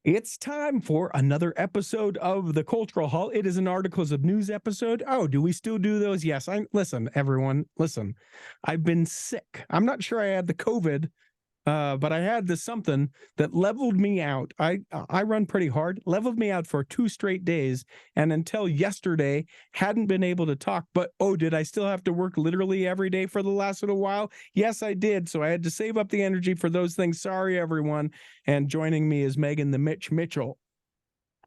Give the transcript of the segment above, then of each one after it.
It's time for another episode of the Cultural Hall. It is an articles of news episode. Oh, do we still do those? Yes. Listen, everyone, listen. I've been sick. I'm not sure I had the COVID, but I had this something that leveled me out. I run pretty hard, leveled me out for 2 straight days, and until yesterday hadn't been able to talk. But did I still have to work literally every day for the last little while? Yes, I did. So I had to save up the energy for those things. Sorry, everyone. And joining me is Megan the Mitch Mitchell.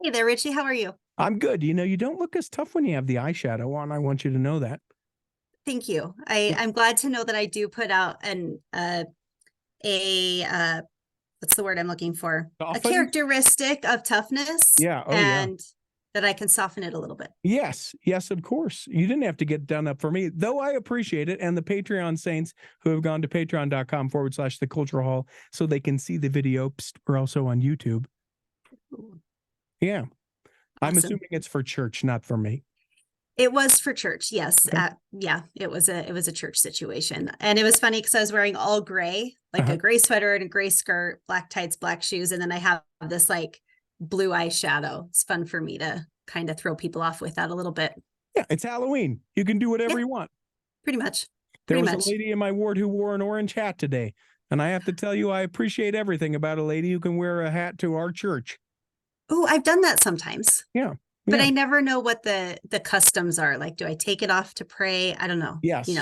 Hey there, Richie. How are you? I'm good. You don't look as tough when you have the eyeshadow on. I want you to know that. Thank you. I'm glad to know that I do put out what's the word I'm looking for? Soften? A characteristic of toughness. Yeah. And that I can soften it a little bit. Yes, of course. You didn't have to get done up for me, though I appreciate it. And the Patreon saints who have gone to patreon.com/the Cultural Hall so they can see the video. Psst, we're also on YouTube. Yeah. Awesome. I'm assuming it's for church, not for me. It was for church, yes. Okay. It was a church situation. And it was funny because I was wearing all gray, like a gray sweater and a gray skirt, black tights, black shoes. And then I have this like blue eyeshadow. It's fun for me to kind of throw people off with that a little bit. Yeah, it's Halloween. You can do whatever you want. Pretty much. There was a lady in my ward who wore an orange hat today. And I have to tell you, I appreciate everything about a lady who can wear a hat to our church. Oh, I've done that sometimes. Yeah. But I never know what the customs are. Like, do I take it off to pray? I don't know. Yes. And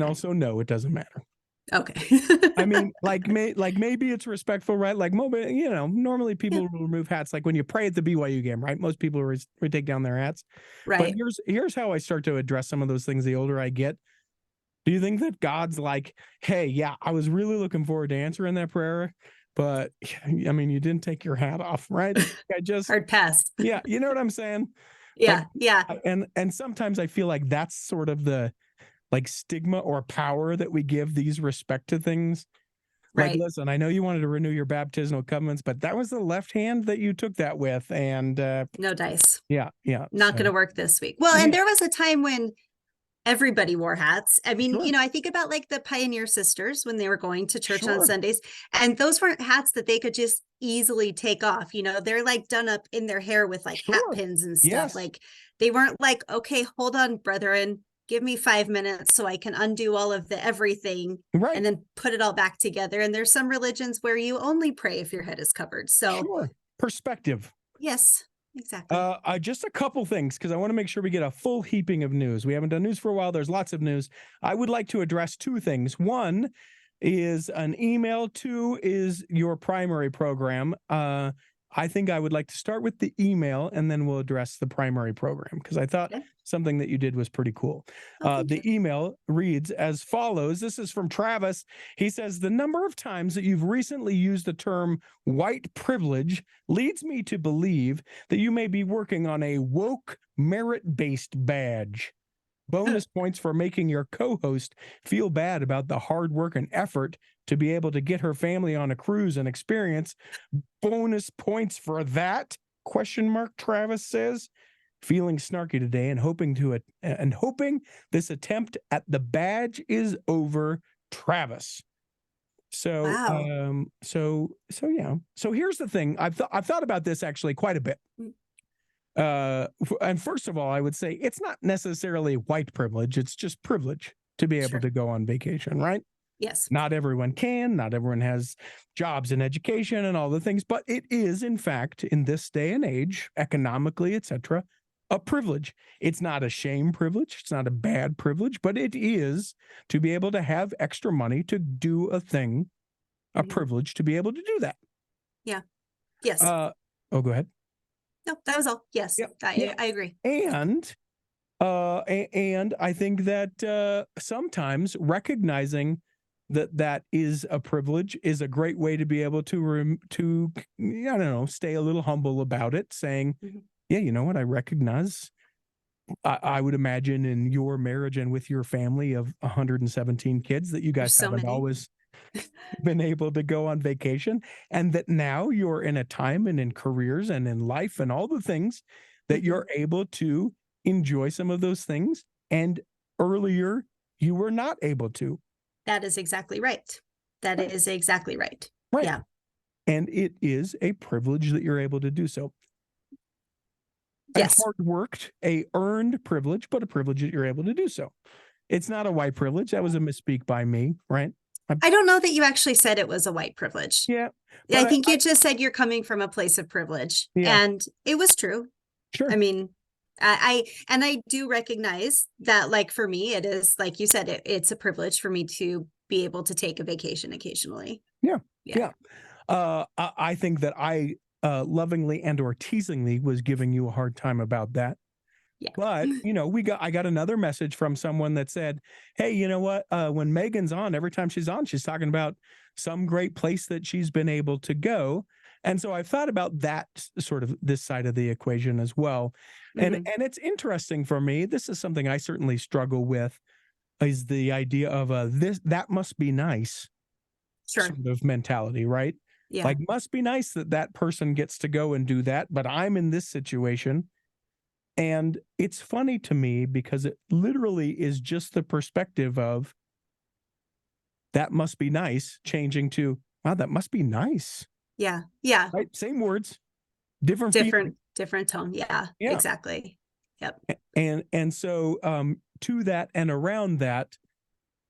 also, no, it doesn't matter. Okay. I mean, maybe it's respectful, right? Like, normally people will remove hats. Like when you pray at the BYU game, right? Most people would take down their hats. Right. But here's how I start to address some of those things the older I get. Do you think that God's like, hey, yeah, I was really looking forward to answering that prayer, but I mean, you didn't take your hat off, right? Hard pass. Yeah, you know what I'm saying? Yeah, And sometimes I feel like that's sort of the stigma or power that we give these respect to things. Like, listen, I know you wanted to renew your baptismal covenants, but that was the left hand that you took that with, and no dice. Yeah. Not going to work this week. Well, and there was a time when everybody wore hats. I mean, I think about like the Pioneer Sisters when they were going to church on Sundays, and those weren't hats that they could just easily take off. They're like done up in their hair with like hat pins and stuff. Yes. Like they weren't like, okay, hold on, brethren, give me 5 minutes so I can undo all of the everything and then put it all back together. And there's some religions where you only pray if your head is covered. So perspective. Yes. Exactly. Just a couple things, because I want to make sure we get a full heaping of news. We haven't done news for a while. There's lots of news. I would like to address 2 things. One is an email. 2 is your primary program. I think I would like to start with the email, and then we'll address the primary program, because I thought something that you did was pretty cool. The email reads as follows. This is from Travis. He says, the number of times that you've recently used the term white privilege leads me to believe that you may be working on a woke merit-based badge. Bonus points for making your co-host feel bad about the hard work and effort to be able to get her family on a cruise and experience. Bonus points for that? ? Travis says, feeling snarky today and hoping this attempt at the badge is over. Travis. So, yeah. So here's the thing. I've thought about this actually quite a bit. And first of all, I would say it's not necessarily white privilege. It's just privilege to be able to go on vacation, right? Yes. Not everyone can. Not everyone has jobs and education and all the things, but it is, in fact, in this day and age, economically, etc., a privilege. It's not a shame privilege. It's not a bad privilege, but it is to be able to have extra money to do a thing, a privilege to be able to do that. Yeah. Yes. Go ahead. No, that was all. Yes, I agree. And I think that sometimes recognizing that is a privilege is a great way to be able to stay a little humble about it, saying, yeah, you know what, I recognize. I would imagine in your marriage and with your family of 117 kids that you guys haven't always been able to go on vacation, and that now you're in a time and in careers and in life and all the things that you're able to enjoy some of those things, and earlier you were not able to. That is exactly right. That is exactly right. Right. Yeah. And it is a privilege that you're able to do so. Yes. A hard worked, a earned privilege, but a privilege that you're able to do so. It's not a white privilege. That was a misspeak by me, right? I don't know that you actually said it was a white privilege. Yeah. I think you just said you're coming from a place of privilege. Yeah. And it was true. Sure. I mean, I do recognize that, like, for me, it is, like you said, it's a privilege for me to be able to take a vacation occasionally. Yeah. I think that I lovingly and or teasingly was giving you a hard time about that. Yeah. But, I got another message from someone that said, hey, you know what? When Megan's on, every time she's on, she's talking about some great place that she's been able to go. And so I've thought about that sort of this side of the equation as well. And it's interesting for me. This is something I certainly struggle with, is the idea of that must be nice sort of mentality, right? Yeah. Like, must be nice that person gets to go and do that, but I'm in this situation. And it's funny to me because it literally is just the perspective of that must be nice changing to, wow, that must be nice. Yeah. Yeah. Right. Same words, different tone. Yeah, exactly. Yep. And so to that and around that,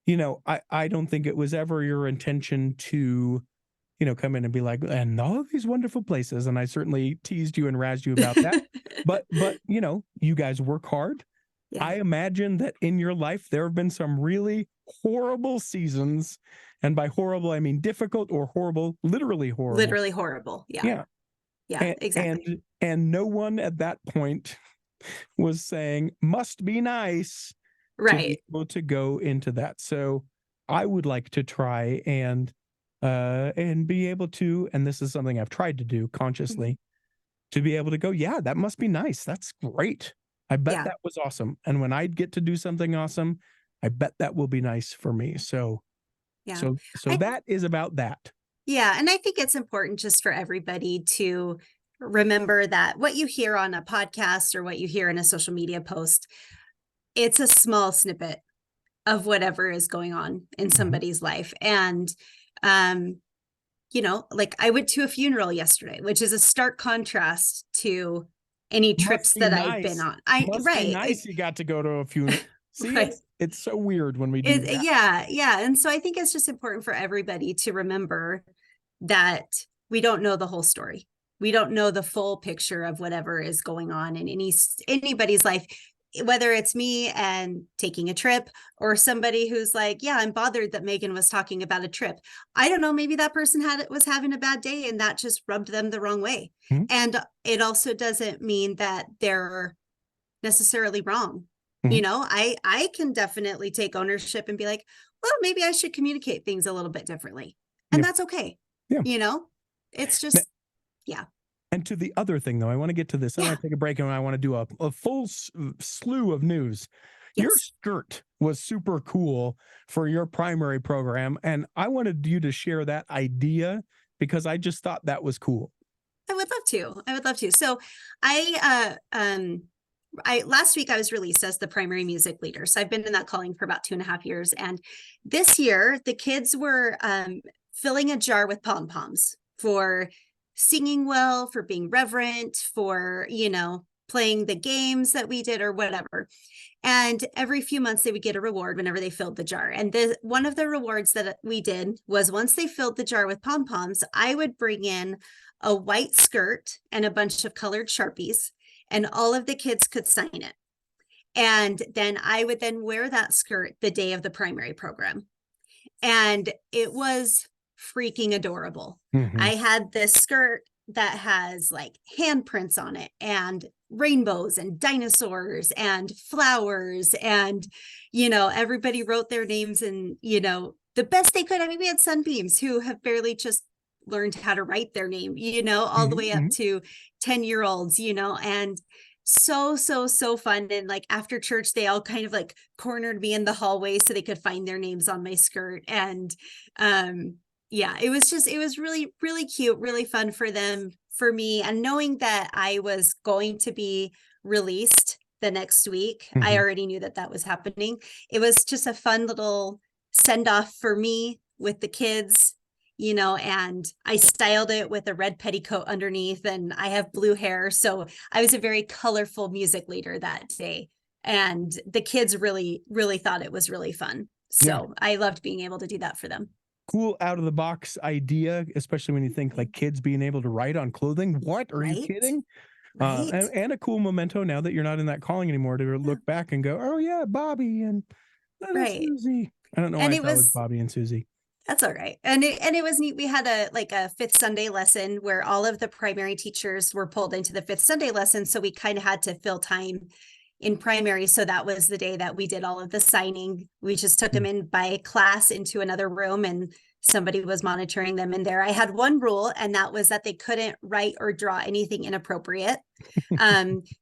I don't think it was ever your intention to, come in and be like, and all of these wonderful places. And I certainly teased you and razzed you about that. but you guys work hard. Yeah. I imagine that in your life, there have been some really horrible seasons. And by horrible, I mean difficult or horrible, literally horrible. Literally horrible. Yeah. Yeah, exactly. And no one at that point was saying, must be nice. Right. To be able to go into that. So I would like to try and be able to, and this is something I've tried to do consciously, to be able to go, yeah, that must be nice. That's great. I bet that was awesome. And when I get to do something awesome, I bet that will be nice for me. So, so that is about that. Yeah. And I think it's important just for everybody to remember that what you hear on a podcast or what you hear in a social media post, it's a small snippet of whatever is going on in somebody's life. And, like I went to a funeral yesterday, which is a stark contrast to any trips that I've been on. Be nice. You got to go to a funeral. See, it's so weird when we do that. Yeah. And so I think it's just important for everybody to remember that we don't know the whole story. We don't know the full picture of whatever is going on in anybody's life, whether it's me and taking a trip or somebody who's like, yeah, I'm bothered that Megan was talking about a trip. I don't know. Maybe that person was having a bad day and that just rubbed them the wrong way. And it also doesn't mean that they're necessarily wrong. I can definitely take ownership and be like, well, maybe I should communicate things a little bit differently. And that's okay. It's just, And to the other thing, though, I want to get to this. I want to take a break and I want to do a full slew of news. Yes. Your skirt was super cool for your primary program. And I wanted you to share that idea because I just thought that was cool. I would love to. So last week I was released as the primary music leader. So I've been in that calling for about 2.5 years. And this year the kids were filling a jar with pom-poms for singing well, for being reverent, for, playing the games that we did or whatever. And every few months they would get a reward whenever they filled the jar. And one of the rewards that we did was once they filled the jar with pom-poms, I would bring in a white skirt and a bunch of colored Sharpies, and all of the kids could sign it. And then I would then wear that skirt the day of the primary program. And it was freaking adorable. I had this skirt that has like handprints on it and rainbows and dinosaurs and flowers. And, everybody wrote their names and, the best they could. I mean, we had sunbeams who have barely just learned how to write their name, all the way up to 10-year-olds, and so fun. And like after church, they all kind of like cornered me in the hallway so they could find their names on my skirt. And it was really, really cute, really fun for them, for me. And knowing that I was going to be released the next week, I already knew that was happening. It was just a fun little send off for me with the kids, and I styled it with a red petticoat underneath, and I have blue hair. So I was a very colorful music leader that day. And the kids really, really thought it was really fun. So I loved being able to do that for them. Cool out of the box idea, especially when you think like kids being able to write on clothing. What? Are you kidding? Right. And a cool memento now that you're not in that calling anymore to look back and go, oh yeah, Bobby and little Susie. I don't know why I thought it was Bobby and Susie. That's all right. And it was neat. We had a fifth Sunday lesson where all of the primary teachers were pulled into the fifth Sunday lesson. So we kind of had to fill time in primary. So that was the day that we did all of the signing. We just took them in by class into another room, and somebody was monitoring them in there. I had one rule, and that was that they couldn't write or draw anything inappropriate,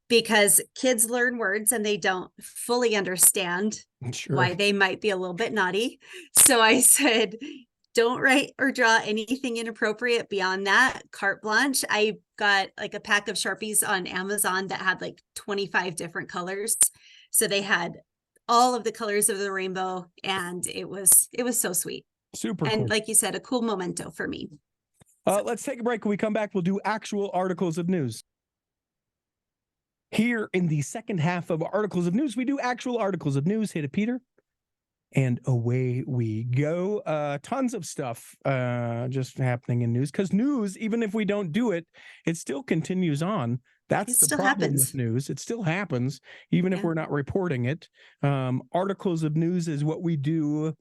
because kids learn words and they don't fully understand why they might be a little bit naughty. So I said, don't write or draw anything inappropriate beyond that. Carte blanche. I got like a pack of Sharpies on Amazon that had like 25 different colors. So they had all of the colors of the rainbow, and it was so sweet. Super and cool. Like you said, a cool memento for me. Let's take a break. When we come back, we'll do actual articles of news. Here in the second half of Articles of News, we do actual articles of news. Hit it, Peter. And away we go. Tons of stuff just happening in news, because news, even if we don't do it, it still continues on. That's the problem with news. It still happens, even if we're not reporting it. Articles of news is what we do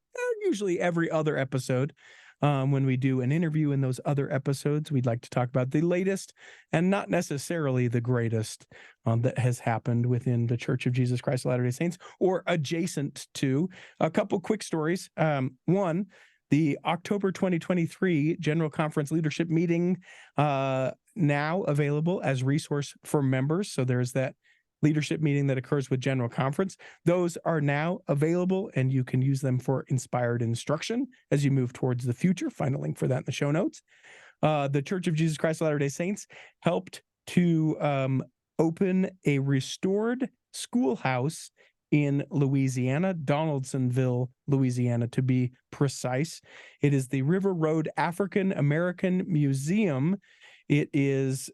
usually every other episode. When we do an interview in those other episodes, we'd like to talk about the latest and not necessarily the greatest that has happened within the Church of Jesus Christ of Latter-day Saints, or adjacent to. A couple quick stories. One, the October 2023 General Conference Leadership Meeting, now available as resource for members. So there's that leadership meeting that occurs with General Conference. Those are now available, and you can use them for inspired instruction as you move towards the future. Find a link for that in the show notes. The Church of Jesus Christ of Latter-day Saints helped to open a restored schoolhouse in Louisiana, Donaldsonville, Louisiana, to be precise. It is the River Road African American Museum. It is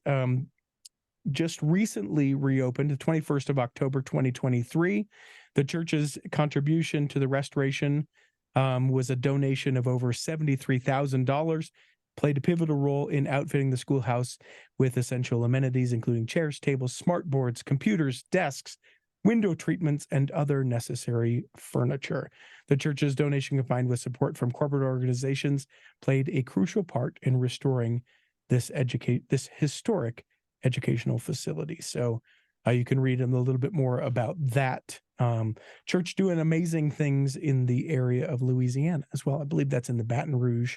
just recently reopened, the 21st of October, 2023. The church's contribution to the restoration was a donation of over $73,000, played a pivotal role in outfitting the schoolhouse with essential amenities, including chairs, tables, smart boards, computers, desks, window treatments, and other necessary furniture. The church's donation, combined with support from corporate organizations, played a crucial part in restoring this historic educational facility. So you can read a little bit more about that. Church doing amazing things in the area of Louisiana as well. I believe that's in the Baton Rouge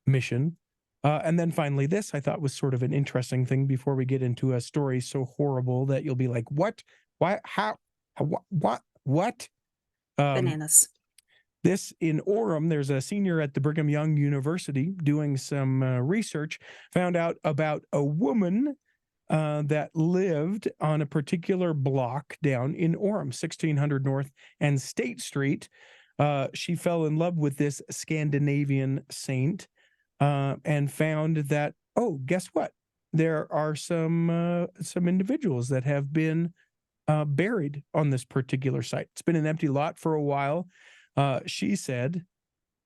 mission. And then finally, this I thought was sort of an interesting thing before we get into a story so horrible that you'll be like, what? Why? How? What? Bananas. This in Orem, there's a senior at the Brigham Young University doing some research, found out about a woman that lived on a particular block down in Orem, 1600 North and State Street. She fell in love with this Scandinavian saint and found that, oh, guess what? There are some individuals that have been buried on this particular site. It's been an empty lot for a while. She said,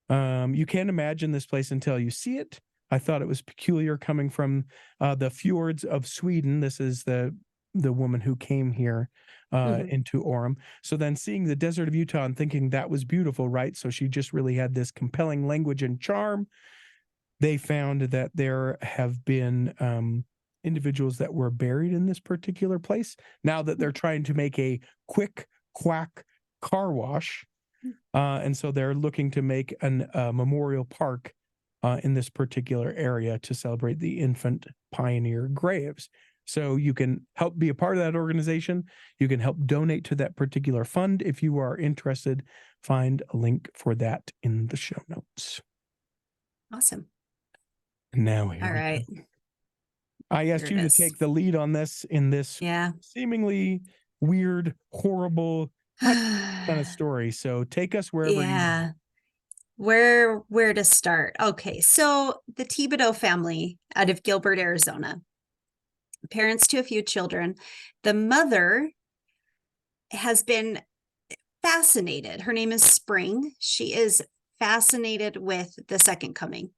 you can't imagine this place until you see it. I thought it was peculiar coming from the fjords of Sweden. This is the woman who came here into Orem. So then seeing the desert of Utah and thinking that was beautiful, right? So she just really had this compelling language and charm. They found that there have been individuals that were buried in this particular place. Now that they're trying to make a quick quack car wash. And so they're looking to make a memorial park in this particular area to celebrate the infant pioneer graves. So you can help be a part of that organization. You can help donate to that particular fund. If you are interested, find a link for that in the show notes. Awesome. Now, all right. I asked you to take the lead on this in this seemingly weird, horrible kind of story. So take us wherever you want. Where to start? Okay, so the Thibodeau family out of Gilbert, Arizona, parents to a few children. The mother has been fascinated. Her name is Spring. She is fascinated with the second coming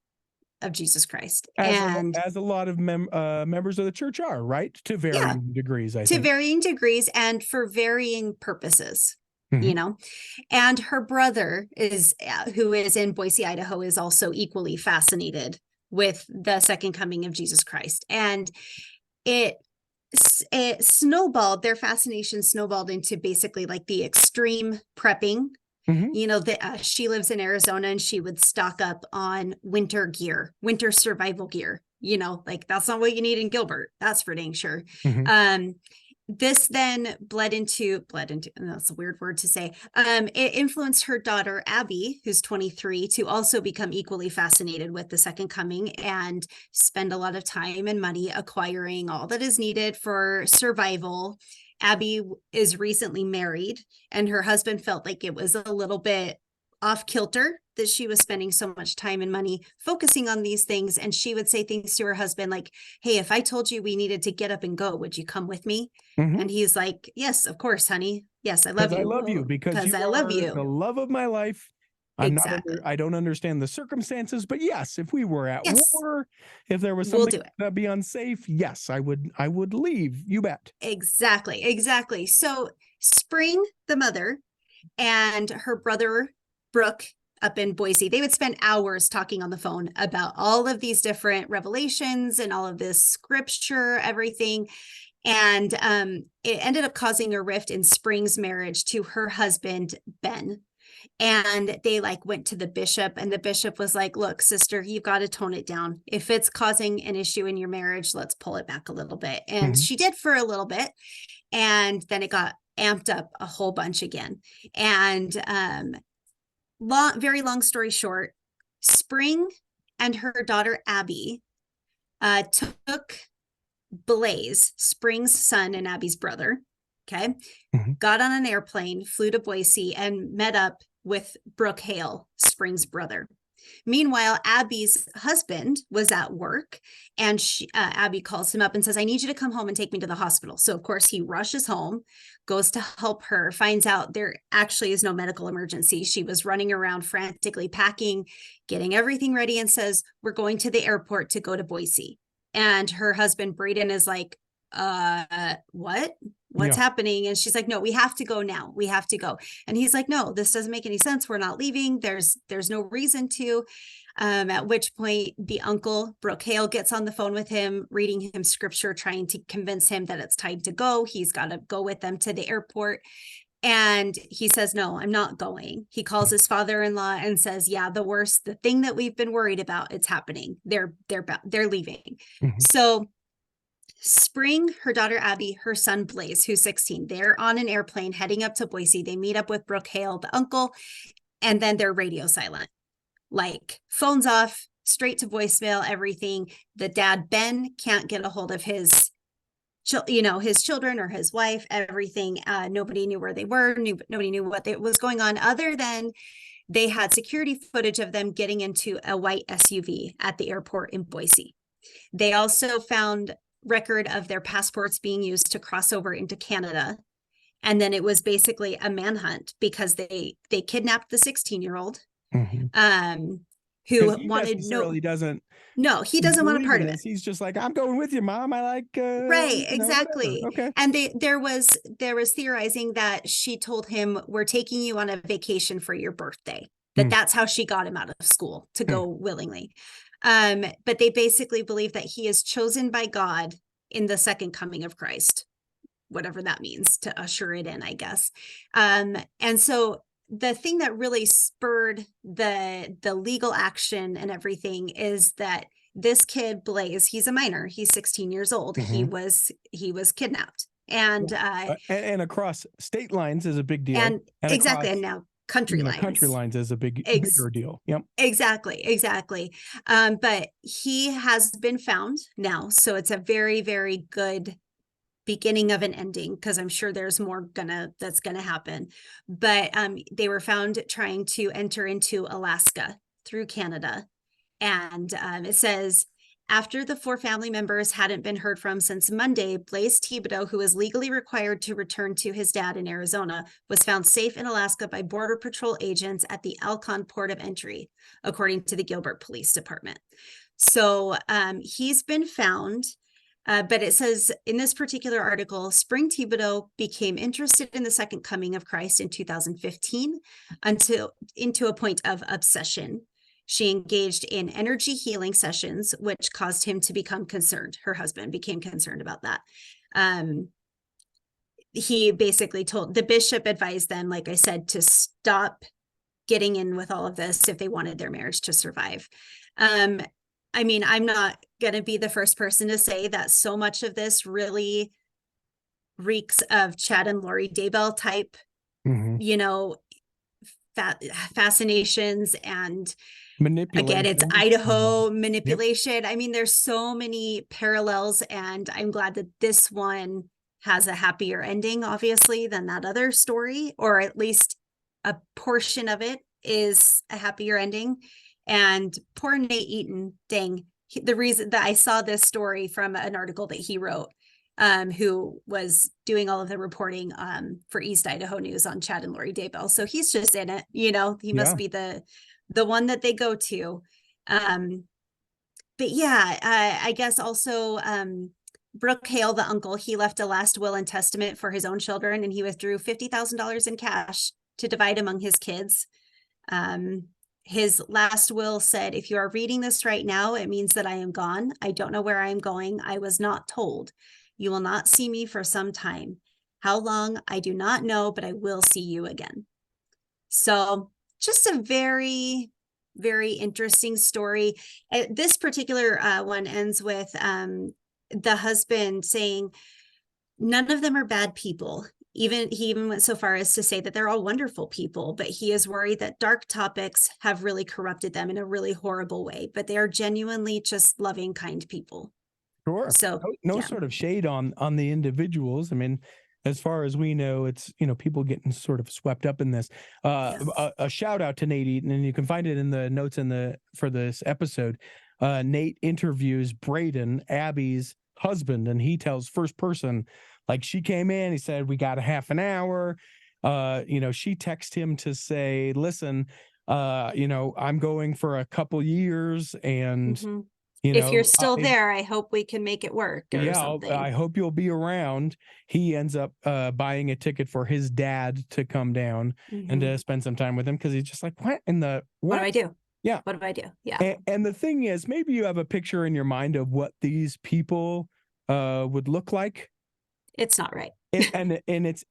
of Jesus Christ. As a lot of members of the church are, right? To varying degrees, I to think. varying degrees and for varying purposes. And her brother who is in Boise, Idaho, is also equally fascinated with the second coming of Jesus Christ. And it snowballed, their fascination snowballed into basically like the extreme prepping. She lives in Arizona and she would stock up on winter survival gear. Like that's not what you need in Gilbert. That's for dang sure. This then bled into, and that's a weird word to say. It influenced her daughter, Abby, who's 23, to also become equally fascinated with the second coming and spend a lot of time and money acquiring all that is needed for survival. Abby is recently married, and her husband felt like it was a little bit off kilter that she was spending so much time and money focusing on these things. And she would say things to her husband like, hey, if I told you we needed to get up and go, would you come with me? And he's like, yes, of course, honey. Yes, I love you. I love you because I love you. The love of my life. I don't understand the circumstances, but yes, if we were at war, if there was something that'd be unsafe, yes, I would leave. You bet. Exactly. So Spring, the mother, and her brother, Brooke, up in Boise, they would spend hours talking on the phone about all of these different revelations and all of this scripture, everything. And it ended up causing a rift in Spring's marriage to her husband, Ben. And they went to the bishop, and the bishop was like, look, sister, you've got to tone it down. If it's causing an issue in your marriage, let's pull it back a little bit. And she did for a little bit. And then it got amped up a whole bunch again. And very long story short, Spring and her daughter, Abby, took Blaze, Spring's son and Abby's brother, got on an airplane, flew to Boise, and met up with Brooke Hale, Spring's brother. Meanwhile, Abby's husband was at work, and Abby calls him up and says, I need you to come home and take me to the hospital. So, of course, he rushes home, goes to help her, finds out there actually is no medical emergency. She was running around frantically packing, getting everything ready, and says, we're going to the airport to go to Boise. And her husband, Braden, is like, what's happening? And she's like, no, we have to go now. We have to go. And he's like, no, this doesn't make any sense. We're not leaving. There's no reason to. At which point the uncle, Brooke Hale, gets on the phone with him, reading him scripture, trying to convince him that it's time to go. He's got to go with them to the airport. And he says, no, I'm not going. He calls his father-in-law and says, yeah, the thing that we've been worried about, it's happening. They're leaving. So Spring, her daughter Abby, her son Blaze, who's 16, they're on an airplane heading up to Boise. They meet up with Brooke Hale, the uncle, and then they're radio silent. Phones off, straight to voicemail, everything. The dad, Ben, can't get a hold of his children or his wife, everything. Nobody knew where they were. Nobody knew what was going on, other than they had security footage of them getting into a white SUV at the airport in Boise. They also found record of their passports being used to cross over into Canada. And then it was basically a manhunt because they kidnapped the 16-year-old who wanted he doesn't want a part of it. He's just like, I'm going with you, Mom. I like right, exactly. Okay. And there was theorizing that she told him, we're taking you on a vacation for your birthday. That's how she got him out of school to go willingly. But they basically believe that he is chosen by God in the second coming of Christ, whatever that means, to usher it in, I guess. And so the thing that really spurred the legal action and everything is that this kid, Blaze, he's a minor. He's 16 years old. He was kidnapped. And across state lines is a big deal. And exactly. And now country lines is a bigger deal. Yep. Exactly. But he has been found now. So it's a very, very good beginning of an ending, because I'm sure there's more that's gonna happen. But they were found trying to enter into Alaska through Canada. And it says, after the 4 family members hadn't been heard from since Monday, Blaze Thibodeau, who is legally required to return to his dad in Arizona, was found safe in Alaska by Border Patrol agents at the Alcon port of entry, according to the Gilbert Police Department. So he's been found. But it says in this particular article, Spring Thibodeau became interested in the second coming of Christ in 2015 into a point of obsession. She engaged in energy healing sessions, which caused him to become concerned. Her husband became concerned about that. He basically told the bishop advised them, like I said, to stop getting in with all of this if they wanted their marriage to survive. I mean, I'm not going to be the first person to say that so much of this really reeks of Chad and Lori Daybell type, you know, fascinations and manipulation. Again, it's Idaho manipulation. Yep. I mean, there's so many parallels, and I'm glad that this one has a happier ending, obviously, than that other story, or at least a portion of it is a happier ending. And poor Nate Eaton, dang, the reason that I saw this story from an article that he wrote, who was doing all of the reporting for East Idaho News on Chad and Lori Daybell. So he's just in it, you know, he must be the one that they go to. But yeah, I guess also Brooke Hale, the uncle, he left a last will and testament for his own children, and he withdrew $50,000 in cash to divide among his kids. His last will said, if you are reading this right now, it means that I am gone. I don't know where I am going. I was not told. You will not see me for some time. How long? I do not know, but I will see you again. So just a very, very interesting story. This particular one ends with the husband saying, none of them are bad people. He even went so far as to say that they're all wonderful people, but he is worried that dark topics have really corrupted them in a really horrible way, but they are genuinely just loving, kind people. Sure. So no sort of shade on the individuals. I mean, as far as we know, it's, you know, people getting sort of swept up in this. A shout out to Nate Eaton, and you can find it in the notes for this episode. Nate interviews Braden, Abby's husband, and he tells first person, like, she came in, he said, we got a half an hour. You know, she texted him to say, listen, you know, I'm going for a couple years, and you know, if you're still there, I hope we can make it work. Or something. I hope you'll be around. He ends up buying a ticket for his dad to come down and to spend some time with him, because he's just like, what do I do? Yeah. What do I do? Yeah. And the thing is, maybe you have a picture in your mind of what these people would look like. It's not right. and it's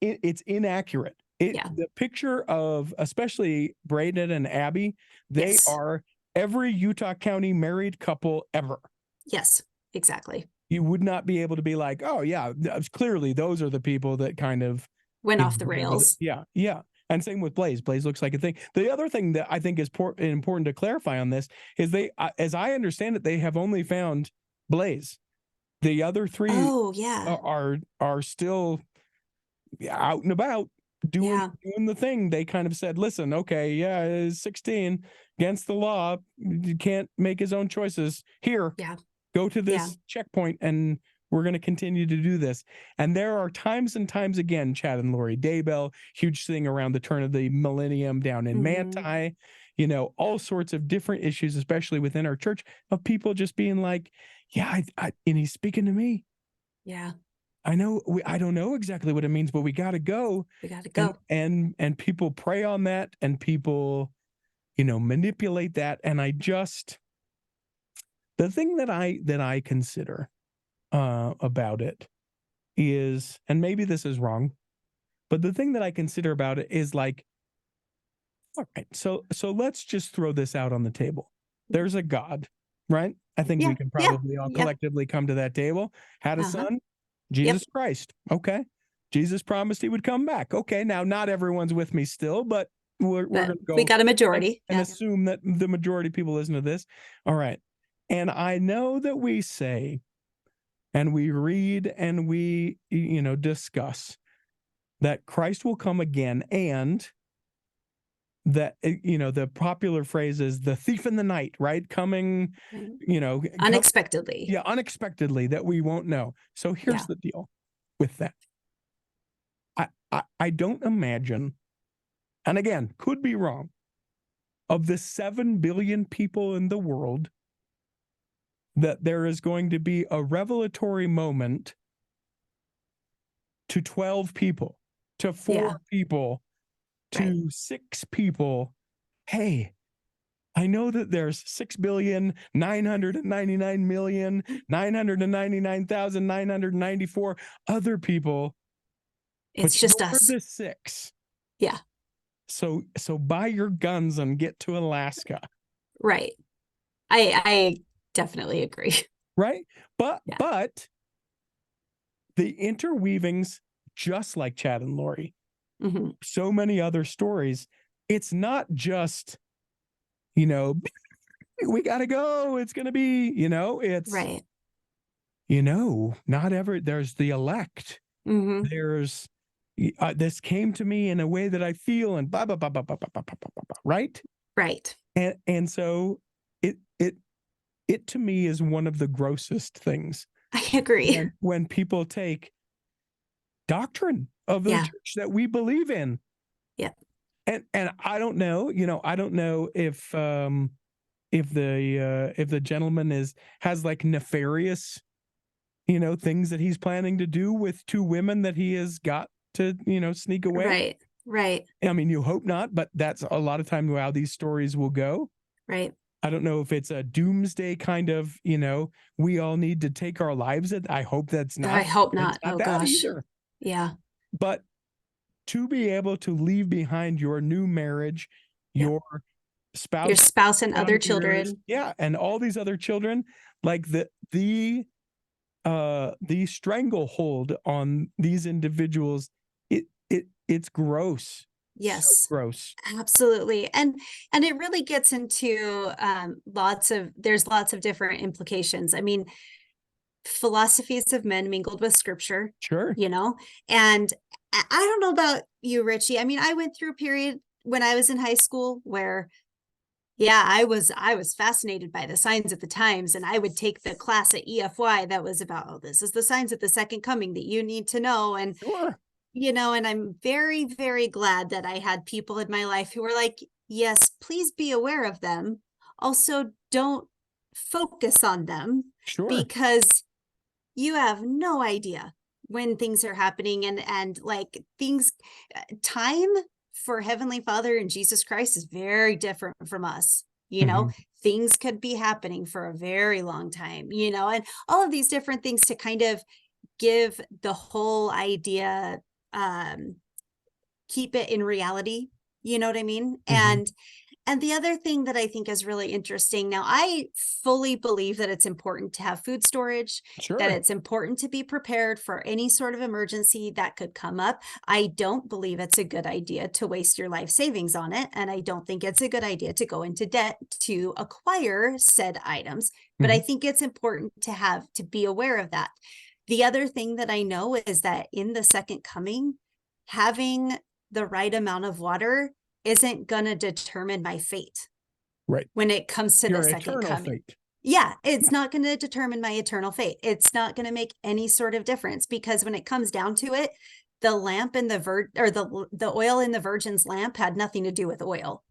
inaccurate. The picture of especially Braden and Abby, they are every Utah County married couple ever. Yes, exactly. You would not be able to be like, oh yeah, clearly those are the people that kind of went off the rails. Yeah. And same with Blaze. Blaze looks like a thing. The other thing that I think is important to clarify on this is they, as I understand it, they have only found Blaze. The other three are still out and about doing the thing. They kind of said, listen, okay, he's 16, against the law. You can't make his own choices. Here, go to this checkpoint, and we're going to continue to do this. And there are times and times again, Chad and Lori Daybell, huge thing around the turn of the millennium down in Manti, you know, all sorts of different issues, especially within our church, of people just being like, and he's speaking to me. Yeah. I know. I don't know exactly what it means, but we got to go. We got to go. And people prey on that, and people, you know, manipulate that. And the thing that I consider about it is, and maybe this is wrong, but the thing that I consider about it is like, all right, so let's just throw this out on the table. There's a God, right? I think we can probably all collectively come to that table. Had a son, Jesus Christ. Okay. Jesus promised he would come back. Okay. Now, not everyone's with me still, but we're going to go. We got a majority. And assume that the majority of people listen to this. All right. And I know that we say, and we read, and we, you know, discuss that Christ will come again, and that, the popular phrase is the thief in the night, right? Coming, unexpectedly. Yeah, unexpectedly, that we won't know. So here's the deal with that. I don't imagine, and again, could be wrong, of the 7 billion people in the world, that there is going to be a revelatory moment to 12 people, to 4 people, to 6 people. Hey, I know that there's 6,999,999,994 other people. It's just us. The 6. Yeah. So buy your guns and get to Alaska. Right. I definitely agree. Right? But the interweavings, just like Chad and Lori, so many other stories, it's not just, we got to go. It's going to be, it's right. Not ever. There's the elect. There's this came to me in a way that I feel, and blah, blah, blah, blah, blah, blah, blah, blah, blah, blah, right? Right. And so it to me is one of the grossest things. I agree. When people take doctrine of the church that we believe in. Yeah. And I don't know, I don't know if the gentleman has like nefarious, things that he's planning to do with 2 women that he has got to, sneak away. Right. Right. I mean, you hope not, but that's a lot of time how these stories will go. Right. I don't know if it's a doomsday kind of, we all need to take our lives. I hope that's not. I hope not. Oh gosh. Either. Yeah. But to be able to leave behind your new marriage, your spouse and other children. Yeah. And all these other children, like the stranglehold on these individuals, it's gross. Yes. So gross. Absolutely. And it really gets into there's lots of different implications. I mean, philosophies of men mingled with scripture. Sure. And I don't know about you, Richie. I mean, I went through a period when I was in high school where I was fascinated by the signs of the times, and I would take the class at EFY that was about, this is the signs of the second coming that you need to know. And sure. And I'm very, very glad that I had people in my life who were like, yes, please be aware of them. Also, don't focus on them. Sure. Because you have no idea when things are happening, and like time for Heavenly Father and Jesus Christ is very different from us. Things could be happening for a very long time, and all of these different things to kind of give the whole idea, keep it in reality, you know what I mean? And the other thing that I think is really interesting, now I fully believe that it's important to have food storage, that it's important to be prepared for any sort of emergency that could come up. I don't believe it's a good idea to waste your life savings on it. And I don't think it's a good idea to go into debt to acquire said items. But I think it's important to be aware of that. The other thing that I know is that in the second coming, having the right amount of water isn't going to determine my fate. Right. When it comes to the second coming. Fate. Yeah, it's not going to determine my eternal fate. It's not going to make any sort of difference, because when it comes down to it, the lamp in the oil in the virgin's lamp had nothing to do with oil.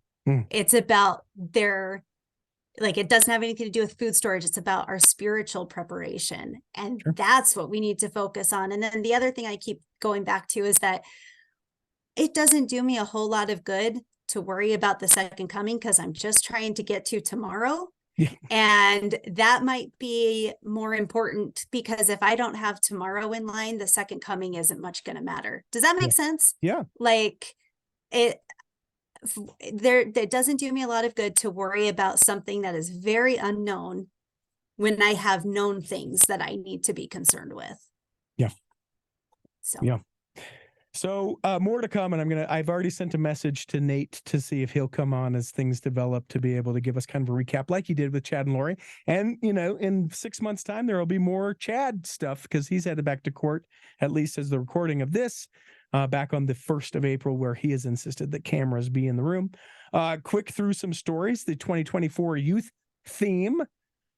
It's about it doesn't have anything to do with food storage. It's about our spiritual preparation. And that's what we need to focus on. And then the other thing I keep going back to is that it doesn't do me a whole lot of good to worry about the second coming, because I'm just trying to get to tomorrow. Yeah. And that might be more important, because if I don't have tomorrow in line, the second coming isn't much going to matter. Does that make sense? Yeah. Like it doesn't do me a lot of good to worry about something that is very unknown when I have known things that I need to be concerned with. Yeah. So. Yeah. So more to come, and I've already sent a message to Nate to see if he'll come on as things develop, to be able to give us kind of a recap like he did with Chad and Lori. And, in 6 months' time, there will be more Chad stuff, because he's headed back to court, at least as the recording of this. back on the 1st of April, where he has insisted that cameras be in the room. Quick through some stories. The 2024 youth theme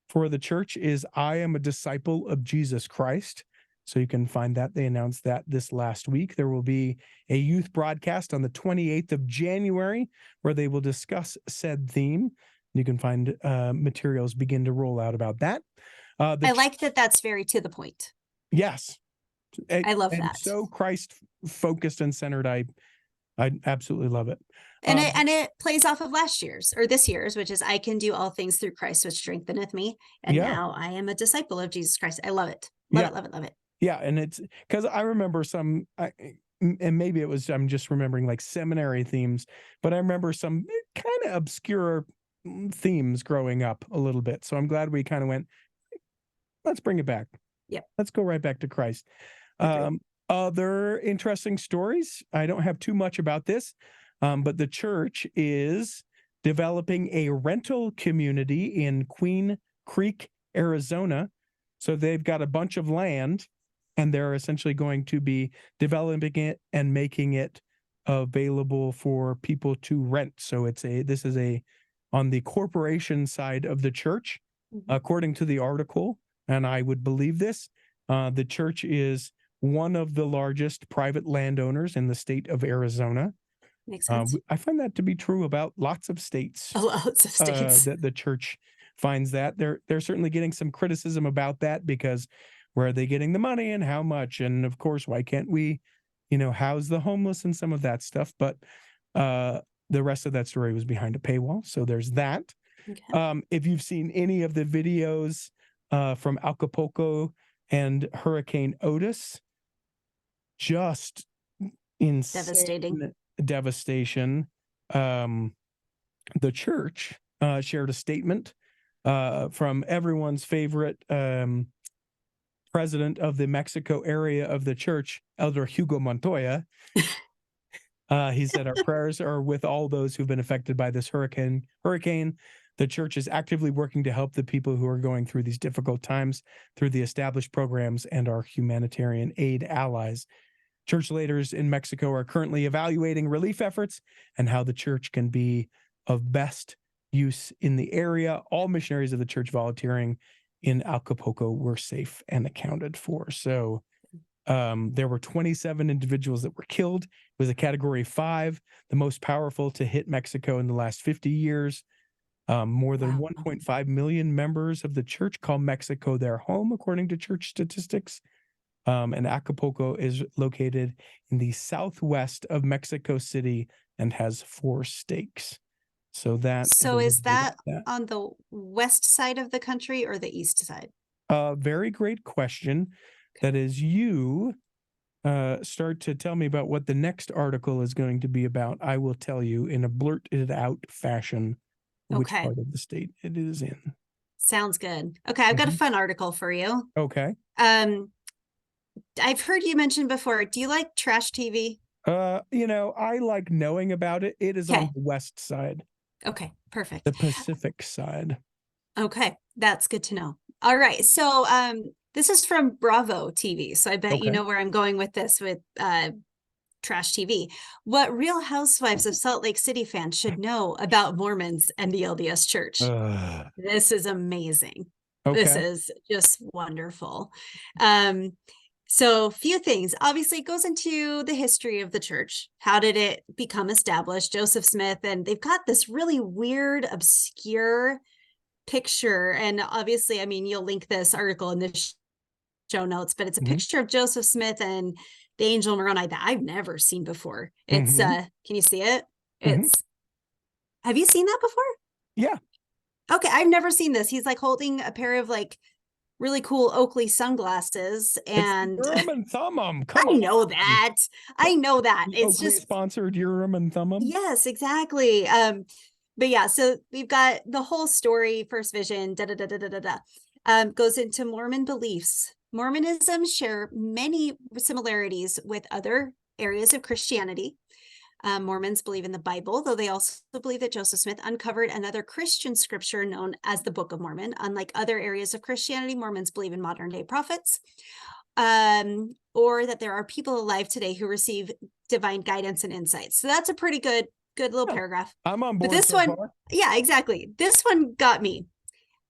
for the church is I am a disciple of Jesus Christ. So you can find that. They announced that this last week. There will be a youth broadcast on the 28th of January where they will discuss said theme. You can find materials begin to roll out about that. I like that that's very to the point. Yes. I love and that. So Christ focused and centered. I absolutely love it. And it plays off of last year's or this year's, which is I can do all things through Christ, which strengtheneth me. And now I am a disciple of Jesus Christ. I love it. Love it. Yeah. And it's because I remember some, and maybe it was, I'm just remembering like seminary themes, but I remember some kind of obscure themes growing up a little bit. So I'm glad we kind of went, let's bring it back. Yep. Let's go right back to Christ. Other interesting stories. I don't have too much about this, but the church is developing a rental community in Queen Creek, Arizona. So they've got a bunch of land, and they're essentially going to be developing it and making it available for people to rent. So this is on the corporation side of the church, according to the article, and I would believe this. The church is one of the largest private landowners in the state of Arizona. Makes sense. I find that to be true about lots of states. Lots of states. That the church finds that. They're certainly getting some criticism about that because where are they getting the money and how much? And of course, why can't we, house the homeless and some of that stuff? But the rest of that story was behind a paywall. So there's that. Okay. If you've seen any of the videos from Acapulco and Hurricane Otis, just insane devastation. The church shared a statement from everyone's favorite president of the Mexico area of the church, Elder Hugo Montoya. He said, our prayers are with all those who've been affected by this hurricane. The church is actively working to help the people who are going through these difficult times through the established programs and our humanitarian aid allies. Church leaders in Mexico are currently evaluating relief efforts and how the church can be of best use in the area. All missionaries of the church volunteering in Acapulco were safe and accounted for. So there were 27 individuals that were killed. It was a Category 5, the most powerful to hit Mexico in the last 50 years. More than 1.5 million members of the church call Mexico their home, according to church statistics. And Acapulco is located in the southwest of Mexico City and has 4 stakes. So is that on the west side of the country or the east side? Very great question. That is, you start to tell me about what the next article is going to be about. I will tell you in a blurted out fashion which part of the state it is in. Sounds good. Okay, I've got a fun article for you. Okay. I've heard you mention before. Do you like trash TV? I like knowing about it. It is on the west side. Okay, perfect. The Pacific side. Okay, that's good to know. All right, so this is from Bravo TV. So I bet you know where I'm going with this with trash TV. What Real Housewives of Salt Lake City fans should know about Mormons and the LDS Church. This is amazing. This is just wonderful. So few things. Obviously, it goes into the history of the church. How did it become established? Joseph Smith, and they've got this really weird, obscure picture. And obviously, I mean, you'll link this article in the show notes, but it's a picture of Joseph Smith and the angel Moroni that I've never seen before. It's can you see it? Have you seen that before? Yeah. Okay, I've never seen this. He's like holding a pair of like really cool Oakley sunglasses, and it's Urim and Thummim. I know that. It's Oakley just sponsored Urim and Thummim. Yes, exactly. But yeah, so we've got the whole story, first vision, goes into Mormon beliefs. Mormonism share many similarities with other areas of Christianity. Mormons believe in the Bible, though they also believe that Joseph Smith uncovered another Christian scripture known as the Book of Mormon. Unlike other areas of Christianity, Mormons believe in modern-day prophets. or that there are people alive today who receive divine guidance and insights. So that's a pretty good little paragraph. I'm on board. But this so one, far. yeah, exactly. This one got me.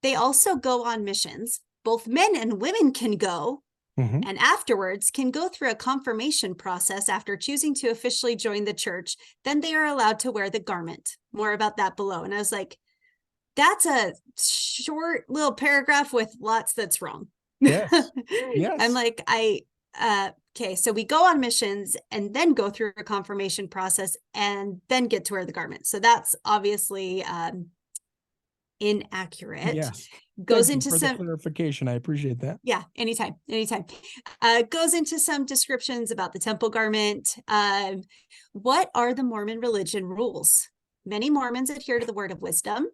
They also go on missions. Both men and women can go, and afterwards can go through a confirmation process after choosing to officially join the church. Then they are allowed to wear the garment. More about that below. And I was like, that's a short little paragraph with lots that's wrong. Yes. Yes. I'm like, okay, so we go on missions and then go through a confirmation process and then get to wear the garment. So that's obviously inaccurate. Yes. Goes Thank you into for some the clarification. I appreciate that. Yeah, anytime. Goes into some descriptions about the temple garment. What are the Mormon religion rules? Many Mormons adhere to the word of wisdom,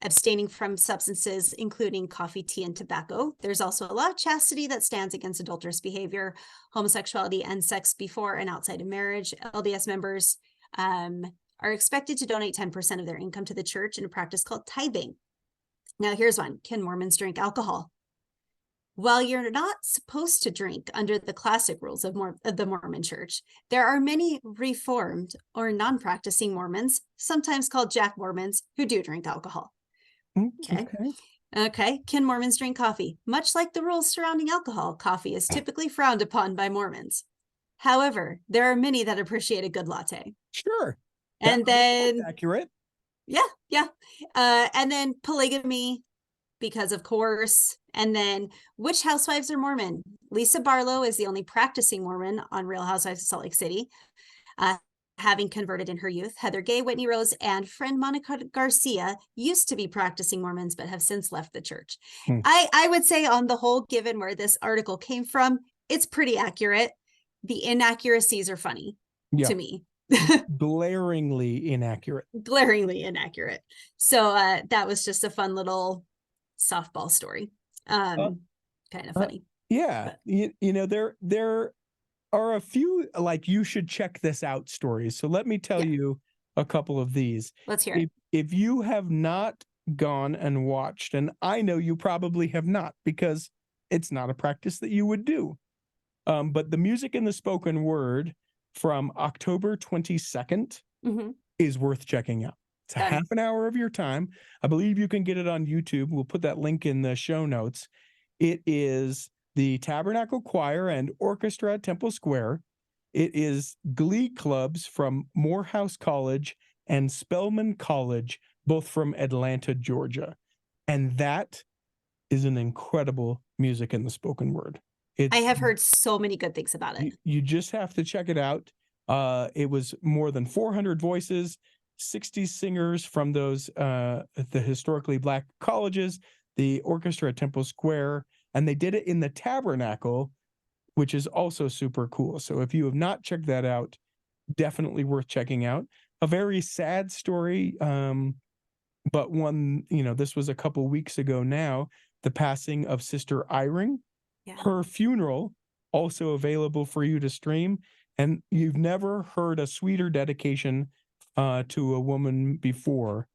abstaining from substances, including coffee, tea, and tobacco. There's also a law of chastity that stands against adulterous behavior, homosexuality, and sex before and outside of marriage. LDS members are expected to donate 10% of their income to the church in a practice called tithing. Now, here's one. Can Mormons drink alcohol? While you're not supposed to drink under the classic rules of the Mormon church, there are many Reformed or non-practicing Mormons, sometimes called Jack Mormons, who do drink alcohol. Okay. Can Mormons drink coffee? Much like the rules surrounding alcohol, coffee is typically frowned upon by Mormons. However, there are many that appreciate a good latte. Sure. And then accurate. Yeah. And then polygamy, because of course. And then which housewives are Mormon? Lisa Barlow is the only practicing Mormon on Real Housewives of Salt Lake City, having converted in her youth. Heather Gay, Whitney Rose, and friend Monica Garcia used to be practicing Mormons, but have since left the church. I would say on the whole, given where this article came from, it's pretty accurate. The inaccuracies are funny to me. Glaringly inaccurate. So that was just a fun little softball story. Kind of funny. Yeah. You know, there are a few like you should check this out stories. So let me tell you a couple of these. Let's hear it. If you have not gone and watched, and I know you probably have not because it's not a practice that you would do. But the music and the spoken word from October 22nd is worth checking out. It's a half an hour of your time. I believe you can get it on YouTube. We'll put that link in the show notes. It is the Tabernacle Choir and Orchestra at Temple Square. It is Glee Clubs from Morehouse College and Spelman College, both from Atlanta, Georgia. And that is an incredible music in the spoken word. I have heard so many good things about it. You just have to check it out. It was more than 400 voices, 60 singers from those the historically Black colleges, the orchestra at Temple Square, and they did it in the Tabernacle, which is also super cool. So if you have not checked that out, definitely worth checking out. A very sad story, but one, this was a couple weeks ago now, the passing of Sister Eyring. Her funeral, also available for you to stream. And you've never heard a sweeter dedication to a woman before.